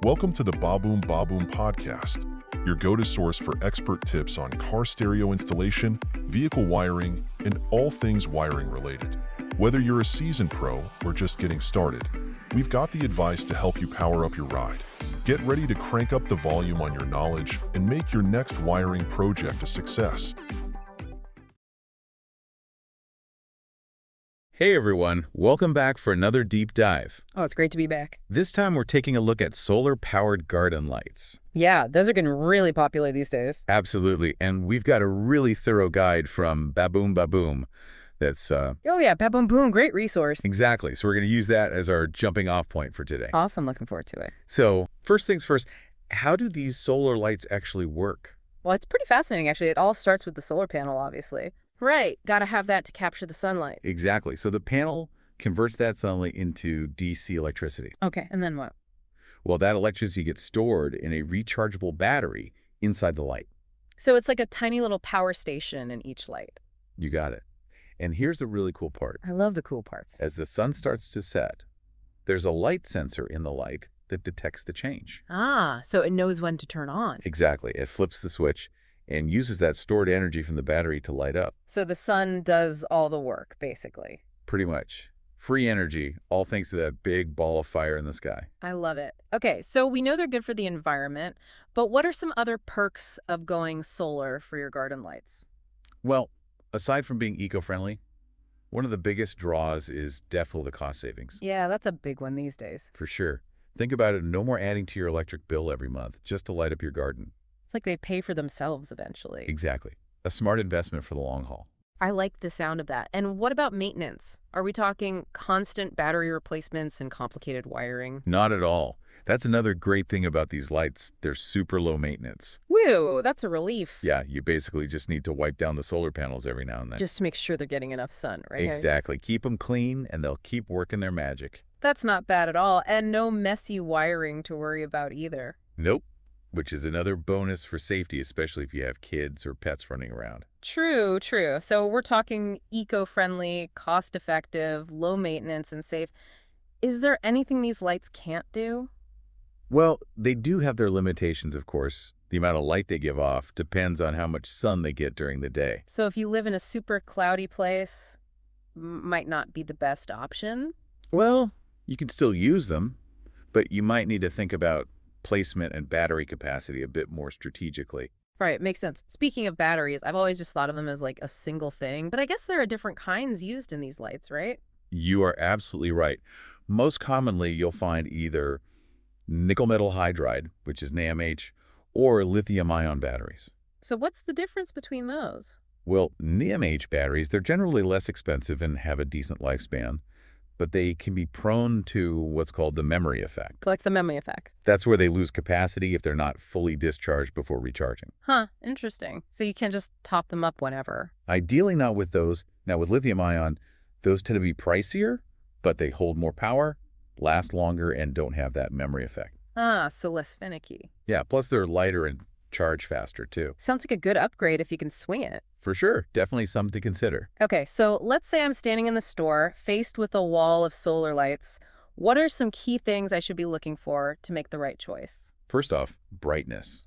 Welcome to the Baboom Baboom podcast, your go-to source for expert tips on car stereo installation, vehicle wiring, and all things wiring related. Whether you're a seasoned pro or just getting started, we've got the advice to help you power up your ride. Get ready to crank up the volume on your knowledge and make your next wiring project a success. Hey everyone, welcome back for another deep dive. Oh, it's great to be back. This time we're taking a look at solar-powered garden lights. Yeah, those are getting really popular these days. Absolutely, and we've got a really thorough guide from Baboom Baboom that's... Oh yeah, Baboom Baboom, great resource. Exactly, so we're going to use that as our jumping off point for today. Awesome, looking forward to it. So, first things first, how do these solar lights actually work? Well, it's pretty fascinating actually. It all starts with the solar panel, obviously. Right, gotta have that to capture the sunlight. Exactly, so the panel converts that sunlight into DC electricity. Okay, and then what? Well, that electricity gets stored in a rechargeable battery inside the light. So it's like a tiny little power station in each light. You got it. And here's the really cool part. I love the cool parts. As the sun starts to set, there's a light sensor in the light that detects the change. Ah, so it knows when to turn on. Exactly. It flips the switch and uses that stored energy from the battery to light up. So the sun does all the work, basically. Pretty much. Free energy, all thanks to that big ball of fire in the sky. I love it. Okay, so we know they're good for the environment, but what are some other perks of going solar for your garden lights? Well, aside from being eco-friendly, one of the biggest draws is definitely the cost savings. Yeah, that's a big one these days. For sure. Think about it, no more adding to your electric bill every month just to light up your garden. It's like they pay for themselves eventually. Exactly. A smart investment for the long haul. I like the sound of that. And what about maintenance? Are we talking constant battery replacements and complicated wiring? Not at all. That's another great thing about these lights. They're super low maintenance. Woo, that's a relief. Yeah, you basically just need to wipe down the solar panels every now and then. Just to make sure they're getting enough sun, right? Exactly. Keep them clean and they'll keep working their magic. That's not bad at all. And no messy wiring to worry about either. Nope. Which is another bonus for safety, especially if you have kids or pets running around. True, true. So we're talking eco-friendly, cost-effective, low maintenance, and safe. Is there anything these lights can't do? Well, they do have their limitations, of course. The amount of light they give off depends on how much sun they get during the day. So if you live in a super cloudy place, might not be the best option? Well, you can still use them, but you might need to think about placement and battery capacity a bit more strategically. Right, makes sense. Speaking of batteries, I've always just thought of them as like a single thing, but I guess there are different kinds used in these lights, right? You are absolutely right. Most commonly, you'll find either nickel metal hydride, which is NaMH, or lithium-ion batteries. So what's the difference between those? Well, NaMH batteries, they're generally less expensive and have a decent lifespan, but they can be prone to what's called the memory effect. Like the memory effect. That's where they lose capacity if they're not fully discharged before recharging. Huh, interesting. So you can't just top them up whenever. Ideally not with those. Now with lithium-ion, those tend to be pricier, but they hold more power, last longer, and don't have that memory effect. Ah, so less finicky. Yeah, plus they're lighter and charge faster too. Sounds like a good upgrade if you can swing it. For sure, definitely something to consider. Okay, so let's say I'm standing in the store, faced with a wall of solar lights. What are some key things I should be looking for to make the right choice? First off, brightness.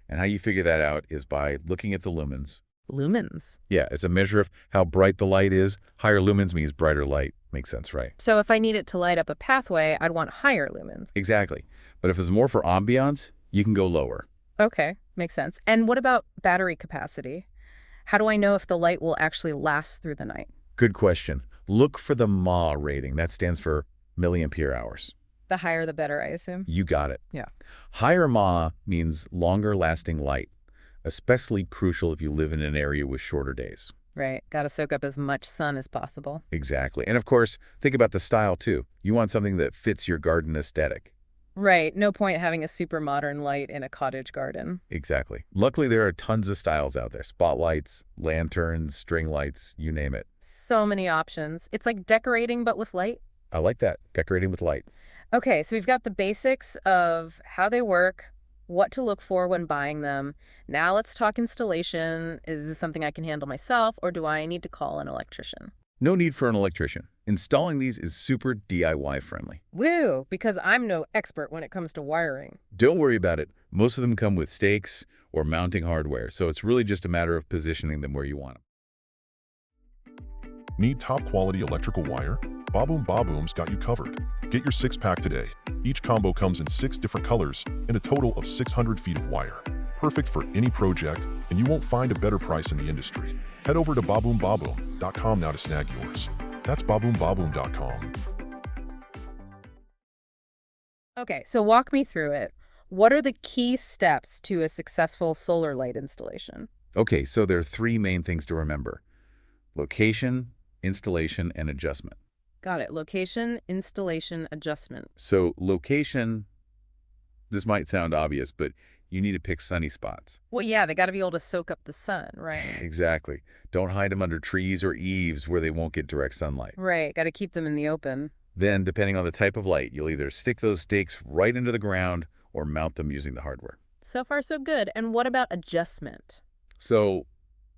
And how you figure that out is by looking at the lumens. Lumens. Yeah, it's a measure of how bright the light is. Higher lumens means brighter light. Makes sense, right? So if I need it to light up a pathway, I'd want higher lumens. Exactly. But if it's more for ambiance, you can go lower. Okay, makes sense. And what about battery capacity? How do I know if the light will actually last through the night? Good question. Look for the mAh rating. That stands for milliampere hours. The higher the better, I assume? You got it. Yeah. Higher mAh means longer lasting light, especially crucial if you live in an area with shorter days. Right. Got to soak up as much sun as possible. Exactly. And of course, think about the style too. You want something that fits your garden aesthetic. Right. No point having a super modern light in a cottage garden. Exactly. Luckily, there are tons of styles out there. Spotlights, lanterns, string lights, you name it. So many options. It's like decorating, but with light. I like that. Decorating with light. Okay, so we've got the basics of how they work, what to look for when buying them. Now let's talk installation. Is this something I can handle myself, or do I need to call an electrician? No need for an electrician. Installing these is super DIY friendly. Woo, because I'm no expert when it comes to wiring. Don't worry about it. Most of them come with stakes or mounting hardware, so it's really just a matter of positioning them where you want them. Need top-quality electrical wire? Baboom Baboom's got you covered. Get your 6-pack today. Each combo comes in 6 different colors and a total of 600 feet of wire. Perfect for any project, and you won't find a better price in the industry. Head over to baboombaboom.com now to snag yours. That's baboombaboom.com. Okay, so walk me through it. What are the key steps to a successful solar light installation? Okay, so there are 3 main things to remember: location, installation, and adjustment. Got it. Location, installation, adjustment. So location, this might sound obvious, but you need to pick sunny spots. Well, yeah, they got to be able to soak up the sun, right? Exactly. Don't hide them under trees or eaves where they won't get direct sunlight. Right, got to keep them in the open. Then, depending on the type of light, you'll either stick those stakes right into the ground or mount them using the hardware. So far, so good. And what about adjustment? So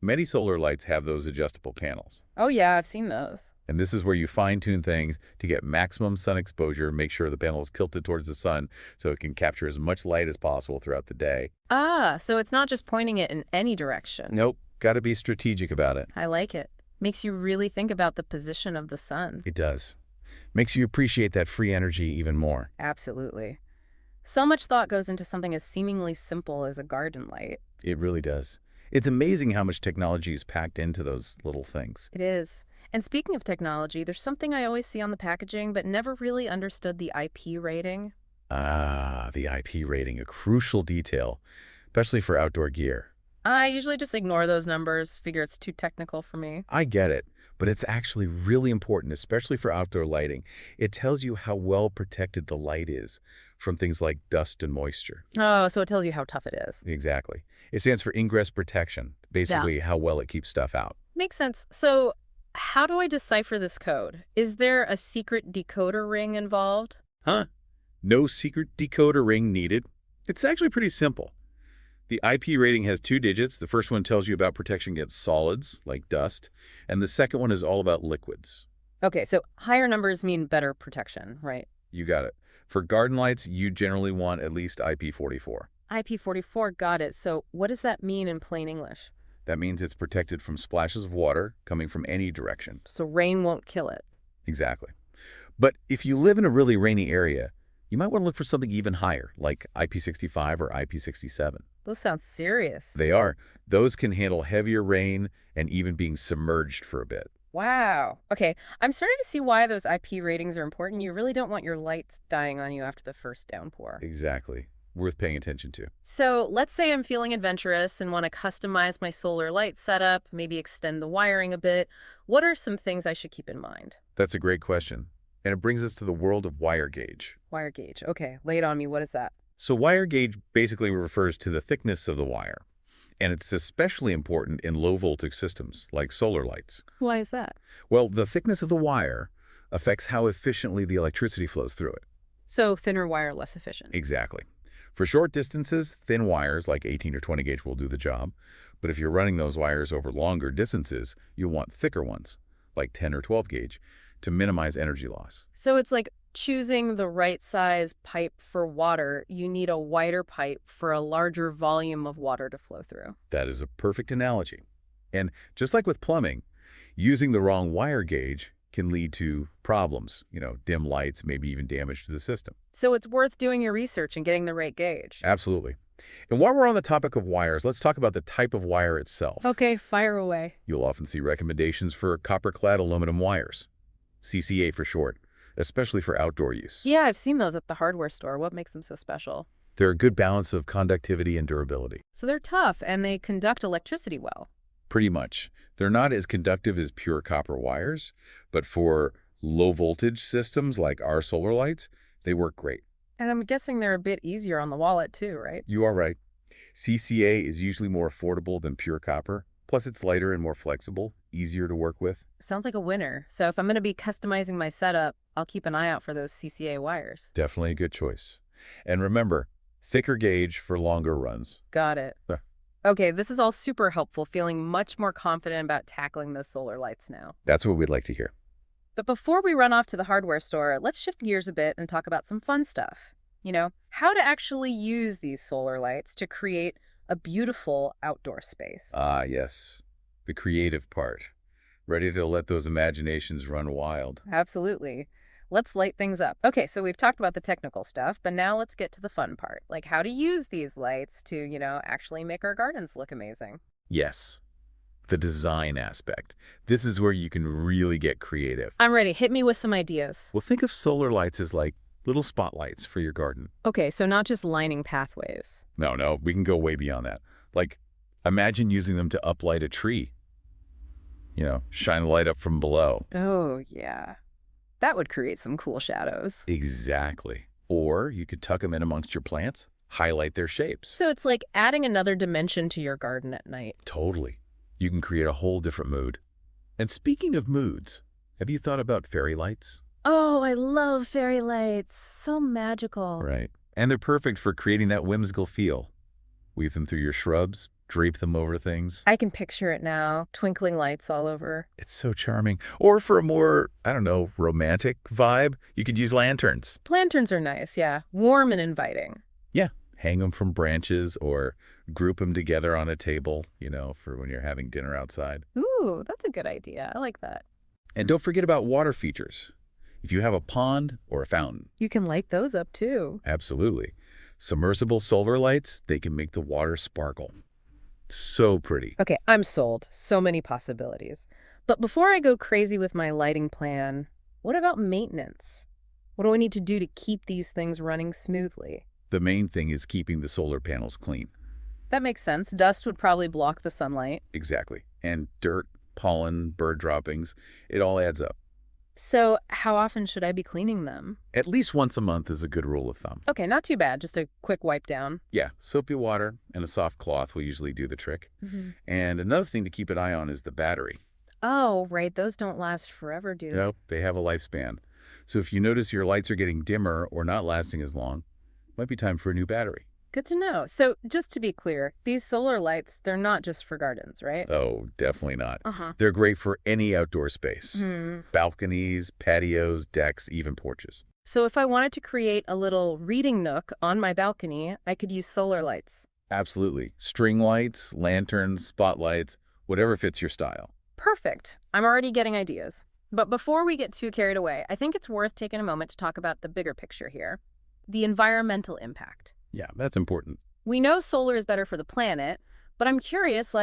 many solar lights have those adjustable panels. Oh, yeah, I've seen those. And this is where you fine-tune things to get maximum sun exposure, make sure the panel is tilted towards the sun so it can capture as much light as possible throughout the day. Ah, so it's not just pointing it in any direction. Nope, got to be strategic about it. I like it. Makes you really think about the position of the sun. It does. Makes you appreciate that free energy even more. Absolutely. So much thought goes into something as seemingly simple as a garden light. It really does. It's amazing how much technology is packed into those little things. It is. And speaking of technology, there's something I always see on the packaging but never really understood: the IP rating. Ah, the IP rating, a crucial detail, especially for outdoor gear. I usually just ignore those numbers, figure it's too technical for me. I get it, but it's actually really important, especially for outdoor lighting. It tells you how well protected the light is from things like dust and moisture. Oh, so it tells you how tough it is. Exactly. It stands for ingress protection, basically how well it keeps stuff out. Makes sense. So how do I decipher this code? Is there a secret decoder ring involved? Huh? No secret decoder ring needed. It's actually pretty simple. The IP rating has 2 digits. The first one tells you about protection against solids, like dust, and the second one is all about liquids. Okay, so higher numbers mean better protection, right? You got it. For garden lights, you generally want at least IP44. IP44, got it. So what does that mean in plain English? That means it's protected from splashes of water coming from any direction. So rain won't kill it. Exactly. But if you live in a really rainy area, you might want to look for something even higher, like IP65 or IP67. Those sound serious. They are. Those can handle heavier rain and even being submerged for a bit. Wow. Okay, I'm starting to see why those IP ratings are important. You really don't want your lights dying on you after the first downpour. Exactly. Worth paying attention to. So let's say I'm feeling adventurous and want to customize my solar light setup, maybe extend the wiring a bit. What are some things I should keep in mind? That's a great question. And it brings us to the world of wire gauge. Wire gauge. Okay, lay it on me. What is that? So wire gauge basically refers to the thickness of the wire. And it's especially important in low voltage systems like solar lights. Why is that? Well, the thickness of the wire affects how efficiently the electricity flows through it. So thinner wire, less efficient. Exactly. For short distances, thin wires like 18 or 20 gauge will do the job. But if you're running those wires over longer distances, you'll want thicker ones, like 10 or 12 gauge, to minimize energy loss. So it's like choosing the right size pipe for water. You need a wider pipe for a larger volume of water to flow through. That is a perfect analogy. And just like with plumbing, using the wrong wire gauge can lead to problems, dim lights, maybe even damage to the system. So it's worth doing your research and getting the right gauge. Absolutely. And while we're on the topic of wires, let's talk about the type of wire itself. Okay, fire away. You'll often see recommendations for copper-clad aluminum wires, CCA for short, especially for outdoor use. Yeah, I've seen those at the hardware store. What makes them so special? They're a good balance of conductivity and durability. So they're tough and they conduct electricity well. Pretty much. They're not as conductive as pure copper wires, but for low voltage systems like our solar lights, they work great. And I'm guessing they're a bit easier on the wallet too, right? You are right. CCA is usually more affordable than pure copper. Plus, it's lighter and more flexible, easier to work with. Sounds like a winner. So if I'm going to be customizing my setup, I'll keep an eye out for those CCA wires. Definitely a good choice. And remember, thicker gauge for longer runs. Got it. Okay, this is all super helpful, feeling much more confident about tackling those solar lights now. That's what we'd like to hear. But before we run off to the hardware store, let's shift gears a bit and talk about some fun stuff. How to actually use these solar lights to create a beautiful outdoor space. Ah, yes. The creative part. Ready to let those imaginations run wild. Absolutely. Let's light things up. Okay, so we've talked about the technical stuff, but now let's get to the fun part, like how to use these lights to, actually make our gardens look amazing. Yes. The design aspect. This is where you can really get creative. I'm ready. Hit me with some ideas. Well, think of solar lights as like little spotlights for your garden. Okay, so not just lining pathways. No, we can go way beyond that. Like, imagine using them to uplight a tree. Shine the light up from below. Oh, yeah. That would create some cool shadows. Exactly. Or you could tuck them in amongst your plants, highlight their shapes. So it's like adding another dimension to your garden at night. Totally. You can create a whole different mood. And speaking of moods, have you thought about fairy lights? Oh, I love fairy lights. So magical. Right. And they're perfect for creating that whimsical feel. Weave them through your shrubs, drape them over things. I can picture it now, twinkling lights all over. It's so charming. Or for a more, romantic vibe, you could use lanterns. Lanterns are nice, yeah. Warm and inviting. Yeah. Hang them from branches or group them together on a table, for when you're having dinner outside. Ooh, that's a good idea. I like that. And don't forget about water features. If you have a pond or a fountain. You can light those up too. Absolutely. Submersible solar lights, they can make the water sparkle. So pretty. Okay, I'm sold. So many possibilities. But before I go crazy with my lighting plan, what about maintenance? What do I need to do to keep these things running smoothly? The main thing is keeping the solar panels clean. That makes sense. Dust would probably block the sunlight. Exactly. And dirt, pollen, bird droppings, it all adds up. So how often should I be cleaning them? At least once a month is a good rule of thumb. Okay, not too bad. Just a quick wipe down. Yeah, soapy water and a soft cloth will usually do the trick. And another thing to keep an eye on is the battery. Oh, right. Those don't last forever, do they? Nope, they have a lifespan. So if you notice your lights are getting dimmer or not lasting as long, it might be time for a new battery. Good to know. So just to be clear, these solar lights, they're not just for gardens, right? Oh, definitely not. Uh-huh. They're great for any outdoor space. Balconies, patios, decks, even porches. So if I wanted to create a little reading nook on my balcony, I could use solar lights. Absolutely. String lights, lanterns, spotlights, whatever fits your style. Perfect. I'm already getting ideas. But before we get too carried away, I think it's worth taking a moment to talk about the bigger picture here. The environmental impact. Yeah, that's important. We know solar is better for the planet, but I'm curious,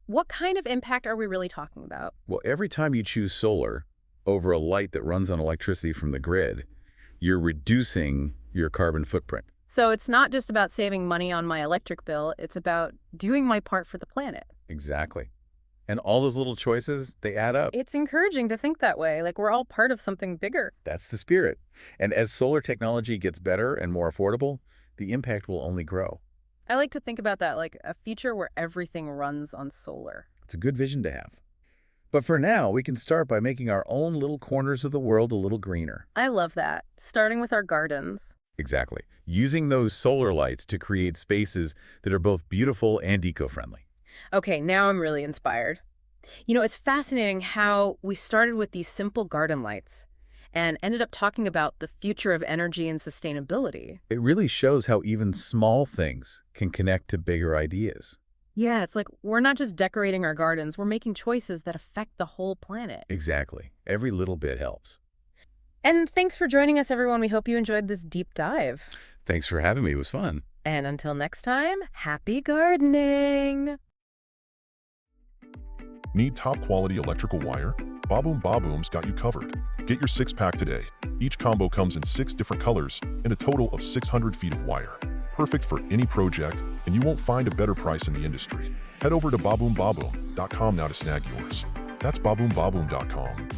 what kind of impact are we really talking about? Well, every time you choose solar over a light that runs on electricity from the grid, you're reducing your carbon footprint. So it's not just about saving money on my electric bill, it's about doing my part for the planet. Exactly. And all those little choices, they add up. It's encouraging to think that way, like we're all part of something bigger. That's the spirit. And as solar technology gets better and more affordable, the impact will only grow. I like to think about that like a future where everything runs on solar. It's a good vision to have. But for now, we can start by making our own little corners of the world a little greener. I love that, starting with our gardens. Exactly. Using those solar lights to create spaces that are both beautiful and eco-friendly. Okay, now I'm really inspired. It's fascinating how we started with these simple garden lights and ended up talking about the future of energy and sustainability. It really shows how even small things can connect to bigger ideas. Yeah, it's like we're not just decorating our gardens, we're making choices that affect the whole planet. Exactly. Every little bit helps. And thanks for joining us, everyone. We hope you enjoyed this deep dive. Thanks for having me. It was fun. And until next time, happy gardening! Need top-quality electrical wire? Baboom Baboom's got you covered. Get your 6-pack today. Each combo comes in 6 different colors and a total of 600 feet of wire. Perfect for any project, and you won't find a better price in the industry. Head over to baboombaboom.com now to snag yours. That's baboombaboom.com.